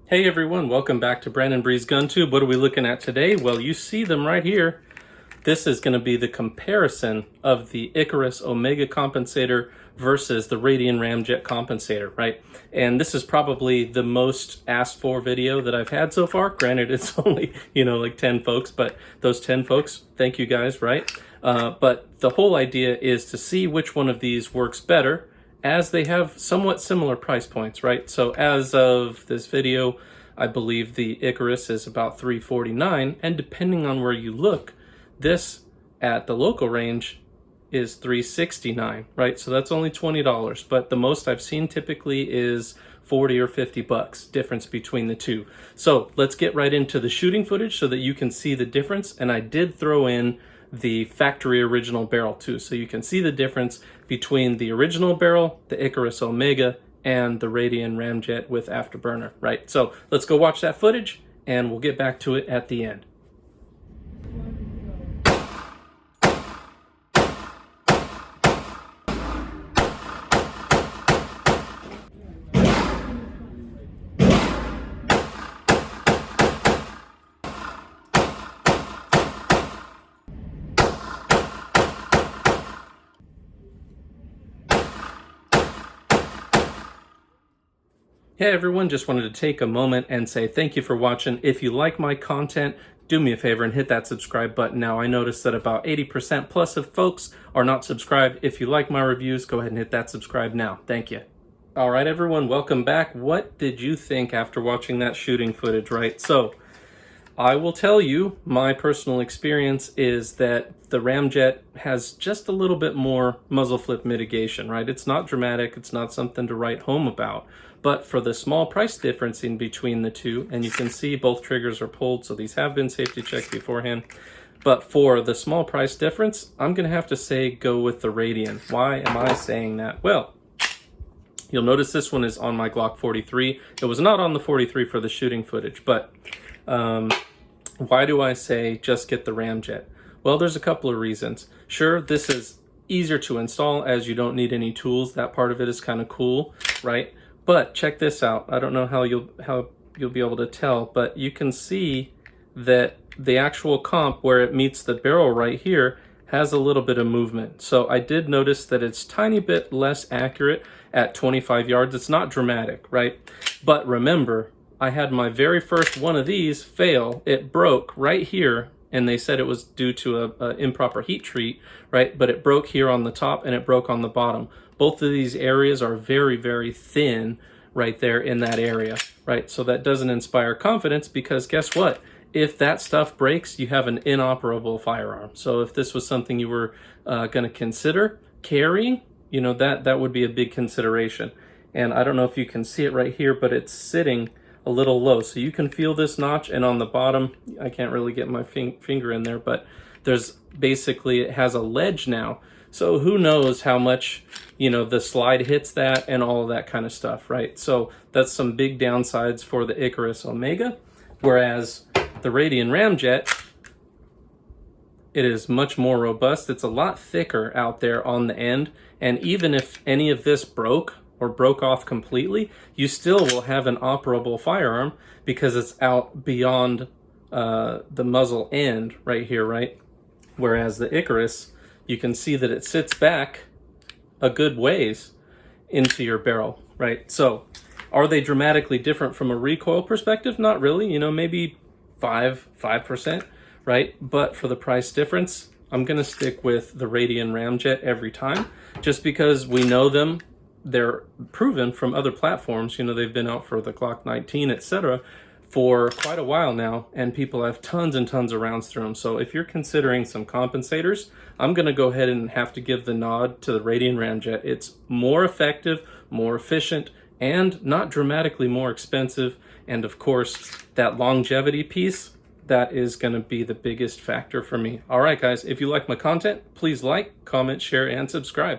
Hey everyone, welcome back to Brandon Bree's GunTube. What are we looking at today? Well, you see them right here. This is going to be the comparison of the Icarus Omega compensator versus the Radian Ramjet compensator, right? And this is probably the most asked for video that I've had so far. Granted, it's only, like 10 folks, but those 10 folks, thank you guys, right? But the whole idea is to see which one of these works better, as they have somewhat similar price points, right? So as of this video, I believe the Icarus is about $349, and depending on where you look, this at the local range is $369, right? So that's only $20, but the most I've seen typically is 40 or 50 bucks difference between the two. So let's get right into the shooting footage so that you can see the difference. And I did throw in the factory original barrel too, so you can see the difference between the original barrel, the Icarus Omega, and the Radian Ramjet with Afterburner, right? So let's go watch that footage and we'll get back to it at the end. Hey everyone, just wanted to take a moment and say thank you for watching. If you like my content, do me a favor and hit that subscribe button now. I noticed that about 80% plus of folks are not subscribed. If you like my reviews, go ahead and hit that subscribe now. Thank you. All right, everyone, welcome back. What did you think after watching that shooting footage, right? So I will tell you, my personal experience is that the Ramjet has just a little bit more muzzle flip mitigation, right? It's not dramatic, it's not something to write home about, but for the small price difference in between the two, and you can see both triggers are pulled, so these have been safety checked beforehand, but for the small price difference, I'm gonna have to say go with the Radian. Why am I saying that? Well, you'll notice this one is on my Glock 43. It was not on the 43 for the shooting footage, but why do I say just get the Ramjet? Well, there's a couple of reasons. Sure, this is easier to install as you don't need any tools. That part of it is kind of cool, right? But check this out. I don't know how you'll be able to tell, but you can see that the actual comp where it meets the barrel right here has a little bit of movement. So I did notice that it's tiny bit less accurate at 25 yards. It's not dramatic, right? But remember, I had my very first one of these fail. It broke right here, and they said it was due to a improper heat treat, right? But it broke here on the top and it broke on the bottom. Both of these areas are very, very thin right there in that area, right? So that doesn't inspire confidence, because guess what? If that stuff breaks, you have an inoperable firearm. So if this was something you were gonna consider carrying, that would be a big consideration. And I don't know if you can see it right here, but it's sitting a little low, so you can feel this notch. And on the bottom, I can't really get my finger in there, but there's basically, it has a ledge now, so who knows how much the slide hits that and all of that kind of stuff, right? So that's some big downsides for the Icarus Omega, whereas the Radian Ramjet, it is much more robust. It's a lot thicker out there on the end, and even if any of this broke or broke off completely, you still will have an operable firearm because it's out beyond the muzzle end right here, right? Whereas the Icarus, you can see that it sits back a good ways into your barrel, right? So are they dramatically different from a recoil perspective? Not really, maybe 5%, right? But for the price difference, I'm gonna stick with the Radian Ramjet every time, just because we know them. They're proven from other platforms. They've been out for the Glock 19, etc. for quite a while now, and people have tons and tons of rounds through them. So if you're considering some compensators, I'm going to go ahead and have to give the nod to the Radian Ramjet. It's more effective, more efficient, and not dramatically more expensive. And of course, that longevity piece, that is going to be the biggest factor for me. All right, guys, if you like my content, please like, comment, share, and subscribe.